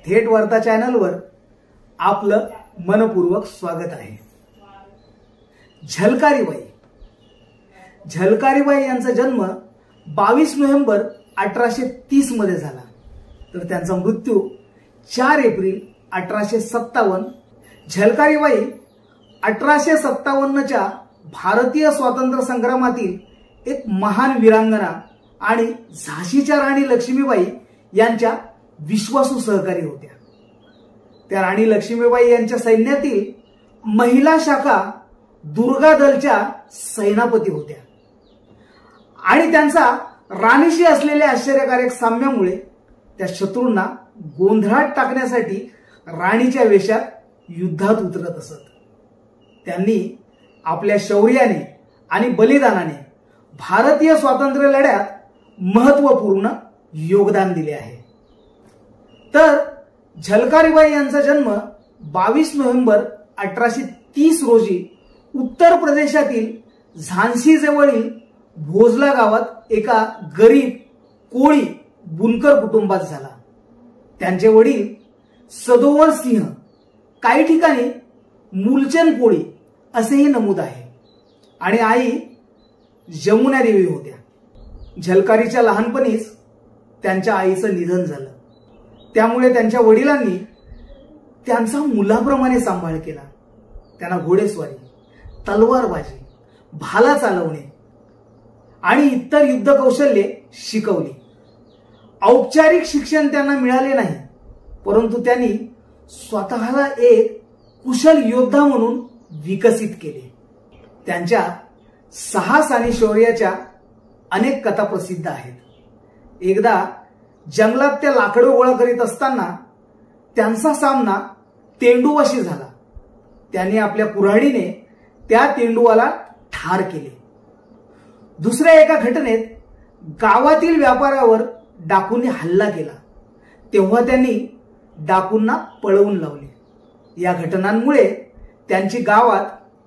थेट वार्ता चॅनलवर आपलं मनपूर्वक स्वागत आहे। झलकारीबाई यांचा जन्म 22 नोव्हेंबर 1830 मध्ये झाला, तर त्यांचा मृत्यू 4 एप्रिल 1857। झलकारीबाई 1857 च्या भारतीय स्वातंत्र्य संग्रामातील एक महान वीरांगना आणि झाशीच्या राणी लक्ष्मीबाई यांच्या विश्वासू सहकारी होत्या। त्या राणी लक्ष्मीबाई यांच्या सैन्यातील महिला शाखा दुर्गा दलच्या सेनापती होत्या आणि त्यांचा राणीशी असलेल्या आश्चर्यकारक साम्यामुळे त्या शत्रूंना गोंधळात टाकण्यासाठी राणीच्या वेशात युद्धात उतरत असत। त्यांनी आपल्या शौर्याने आणि बलिदानाने भारतीय स्वातंत्र्य लढ्यात महत्त्वपूर्ण योगदान दिले आहे। तर झलकारीबाई यांचा जन्म 22 नोव्हेंबर 1830 रोजी उत्तर प्रदेशातील झांसी जवळील भोजला गावात एका गरीब कोळी बुनकर कुटुंबात झाला। त्यांचे वडील सदोवर सिंह, काही ठिकाणी मूलचंद कोळी असेही नमूद आहे, आणि आई जमुना देवी होत्या। झलकारीच्या लहानपणीच त्यांच्या आईचं निधन झालं, त्यामुळे त्यांच्या वडिलांनी त्यांचा मुलाप्रमाणे सांभाळ केला। त्यांना घोडेस्वारी, तलवारबाजी, भाला चालवणे आणि इतर युद्ध कौशल्ये शिकवली। औपचारिक शिक्षण त्यांना मिळाले नाही, परंतु त्यांनी स्वतःला एक कुशल योद्धा म्हणून विकसित केले। त्यांच्या साहस आणि शौर्याच्या अनेक कथा प्रसिद्ध आहेत। एकदा जंगलात ते लाकडं गोळा करीत असताना त्यांचा सामना तेंडुवाशी झाला। त्यांनी आपल्या कुऱ्हाडीने त्या तेंडुवाला ठार केले। दुसऱ्या एका घटनेत गावातील व्यापाऱ्यावर डाकूंनी हल्ला केला, तेव्हा त्यांनी डाकूंना पळवून लावले। या घटनांमुळे त्यांची गावात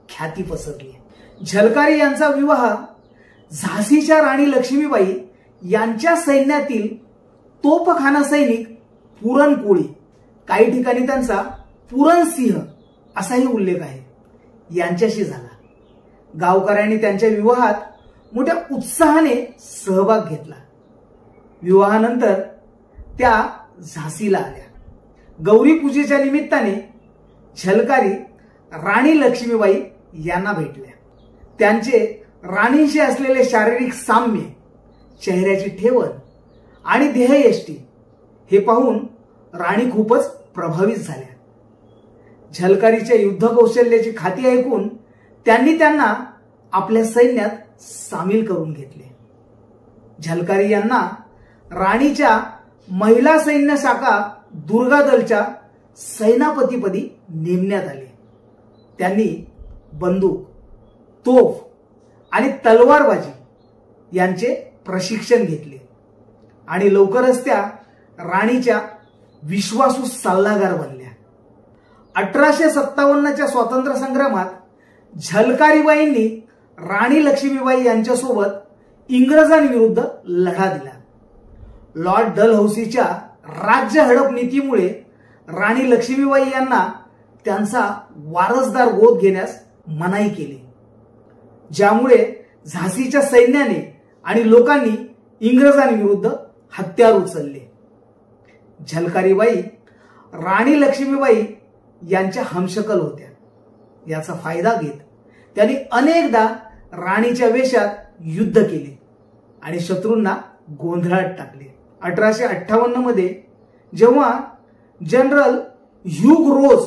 ख्याती पसरली। झलकारी यांचा विवाह झाशीच्या राणी लक्ष्मीबाई यांच्या सैन्यातील तोफखाना सैनिक पुरण कोळी, काही ठिकाणी त्यांचा पुरण सिंह असाही उल्लेख आहे, यांच्याशी झाला। गावकऱ्यांनी त्यांच्या विवाहात मोठ्या उत्साहाने सहभाग घेतला। विवाहानंतर त्या झाशीला आल्या। गौरी पूजेच्या निमित्ताने झलकारी राणी लक्ष्मीबाई यांना भेटल्या। त्यांचे राणीशी असलेले शारीरिक साम्य, चेहऱ्याची ठेवण आणि देहयष्टी हे पाहून राणी खूपच प्रभावित झाल्या। झलकारीच्या युद्ध कौशल्याची खाती ऐकून त्यांनी त्यांना आपल्या सैन्यात सामील करून घेतले। झलकारी यांना राणीच्या महिला सैन्य शाखा दुर्गा दलच्या सेनापतीपदी नेमण्यात आले। त्यांनी बंदूक, तोफ आणि तलवारबाजी यांचे प्रशिक्षण घेतले आणि लवकरच त्या राणीच्या विश्वासू सल्लागार बनल्या। 1857 च्या स्वातंत्र्य संग्रामात झलकारीबाईंनी राणी लक्ष्मीबाई यांच्यासोबत इंग्रजांविरुद्ध लढा दिला। लॉर्ड डलहौसीच्या राज्य हडप नीतीमुळे राणी लक्ष्मीबाई यांना त्यांचा वारसदार गोद घेण्यास मनाई केली, ज्यामुळे झाशीच्या सैन्याने आणि लोकांनी इंग्रजांविरुद्ध हत्यार उचलले। झलकारीबाई राणी लक्ष्मीबाई यांच्या हमशकल होत्या। याचा फायदा घेत त्यांनी अनेकदा राणीच्या वेशात युद्ध केले आणि शत्रूंना गोंधळात टाकले। 1858 मध्ये जेव्हा जनरल ह्यूग रोज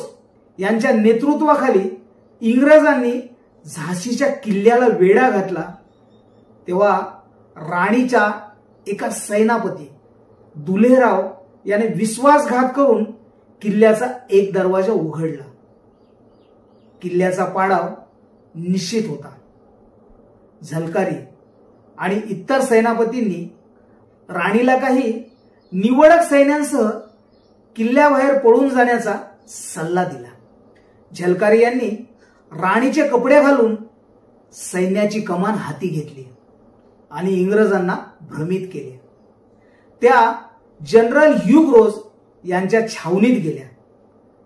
यांच्या नेतृत्वाखाली इंग्रजांनी झाशीच्या किल्ल्याला वेढा घातला, तेव्हा राणीच्या एका सेनापती दुलेराव याने विश्वासघात करून किल्ल्याचा एक दरवाजा उघडला। किल्ल्याचा पाडाव निश्चित होता। झलकारी आणि इतर सेनापतींनी राणीला काही निवडक सैन्यांसह किल्ल्याबाहेर पळून जाण्याचा सल्ला दिला। झलकारी यांनी राणीचे कपडे घालून सैन्याची कमान हाती घेतली आणि इंग्रजांना भ्रमित केले। त्या जनरल ह्यूग रोज यांच्या छावणीत गेल्या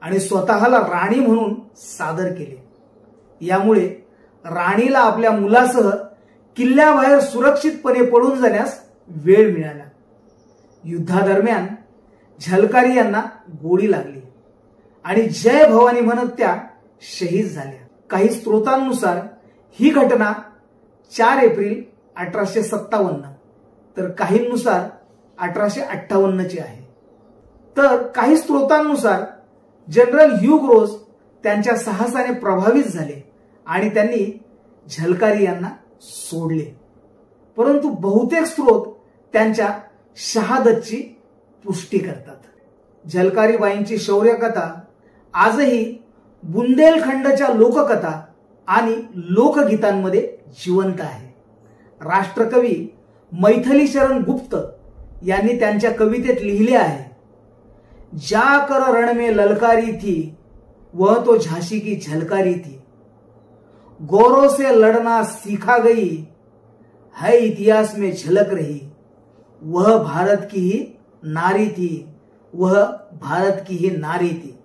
आणि स्वतःला राणी म्हणून सादर केले. यामुळे राणीला आपल्या मुलासह किल्ल्याबाहेर सुरक्षितपणे पळून जाण्यास वेळ मिळाला. युद्धादरम्यान झलकारी यांना गोळी लागली आणि जय भवानी म्हणत त्या शहीद झाल्या. काही स्रोतांनुसार ही घटना 4 एप्रिल 1857 तर काहींनुसार 1858 ची आहे. तर काही स्रोतांनुसार जनरल ह्यू ग्रोज त्यांच्या साहसाने प्रभावित झाले आणि त्यांनी झलकारी यांना सोडले. परंतु बहुतेक स्रोत त्यांच्या शहादतची पुष्टी करतात. झलकारी बाईंची शौर्यकथा आजही बुंदेलखंडच्या लोककथा आणि लोकगीतांमध्ये जिवंत आहे. राष्ट्रकवी मैथिली शरण गुप्त यांनी त्यांच्या कवितेत लिहिले आहे, जा कर रण में ललकारी थी वह तो झांसी की झलकारी थी, गौरव से लड़ना सीखा गई है इतिहास में झलक रही, वह भारत की ही नारी थी, वह भारत की ही नारी थी.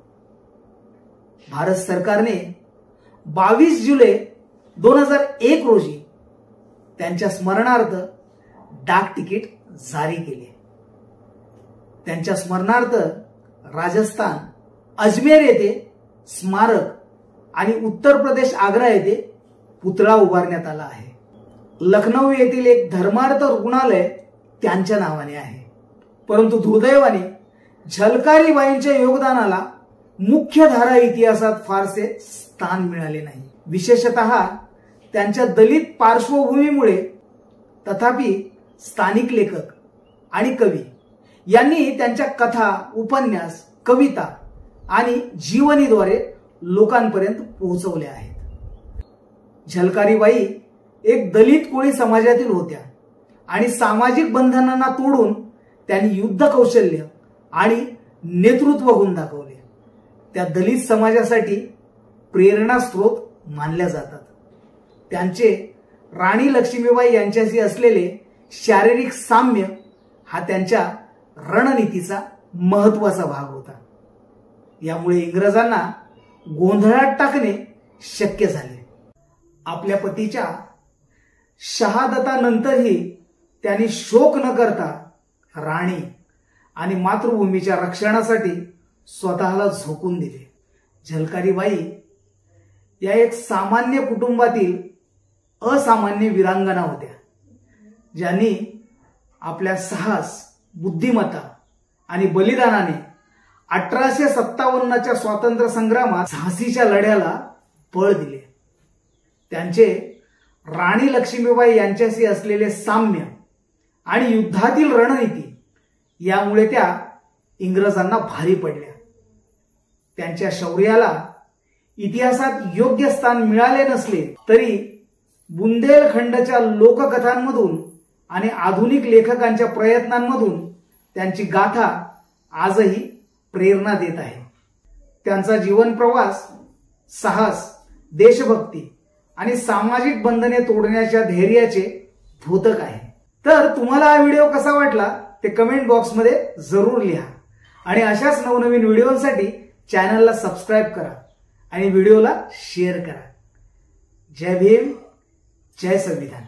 भारत सरकारने 22 जुलै 2001 रोजी त्यांच्या स्मरणार्थ डाक तिकीट जारी केले. त्यांच्या स्मरणार्थ राजस्थान अजमेर येथे स्मारक आणि उत्तर प्रदेश आग्रा येथे पुतळा उभारण्यात आला आहे. लखनौ येथील एक धर्मार्थ रुग्णालय त्यांच्या नावाने आहे. परंतु दुर्दैवाने झलकारी बाईंच्या योगदानाला मुख्यधारा इतिहासात फारसे स्थान मिळाले नाही. विशेषतः त्यांच्या दलित पार्श्वभूमीमुळे. तथापि स्थानिक लेखक आणि कवी यांनी त्यांच्या कथा, उपन्यास, कविता आणि जीवनीद्वारे लोकांपर्यंत पोहोचवल्या आहेत. झलकारी बाई एक दलित कोळी समाजातील होत्या आणि सामाजिक बंधनांना तोडून त्यांनी युद्ध कौशल्य आणि नेतृत्व गुण दाखवले. त्या दलित समाजासाठी प्रेरणा स्रोत मानल्या जातात. त्यांचे राणी लक्ष्मीबाई यांच्याशी असलेले शारीरिक साम्य हा त्यांच्या रणनीतीचा महत्वाचा भाग होता. यामुळे इंग्रजांना गोंधळात टाकणे शक्य झाले. आपल्या पतीच्या शहादतानंतरही त्यांनी शोक न करता राणी आणि मातृभूमीच्या रक्षणासाठी स्वतःला झोकून दिले. झलकारी बाई या एक सामान्य कुटुंबातील असामान्य वीरांगना होत्या, ज्यांनी आपल्या साहस, बुद्धिमत्ता आणि बलिदानाने 1857च्या स्वातंत्र्य संग्रामात झाशीच्या लढ्याला बळ दिले. त्यांचे राणी लक्ष्मीबाई यांच्याशी असलेले साम्य आणि युद्धातील रणनीती यामुळे त्या इंग्रजांना भारी पडल्या. त्यांच्या शौर्याला इतिहासात योग्य स्थान मिळाले नसले तरी बुंदेलखंडच्या लोककथांमधून आणि आधुनिक लेखकांच्या प्रयत्नांमधून त्यांची गाथा आजही प्रेरणा देत आहे. त्यांचा जीवन प्रवास साहस, देशभक्ती आणि सामाजिक बंधने तोडण्याच्या धैर्याचे द्योतक आहे. तर तुम्हाला हा व्हिडिओ कसा वाटला ते कमेंट बॉक्समध्ये जरूर लिहा आणि अशाच नवनवीन व्हिडिओसाठी चॅनलला सबस्क्राइब करा आणि व्हिडिओला शेअर करा. जय भीम, जय संविधान.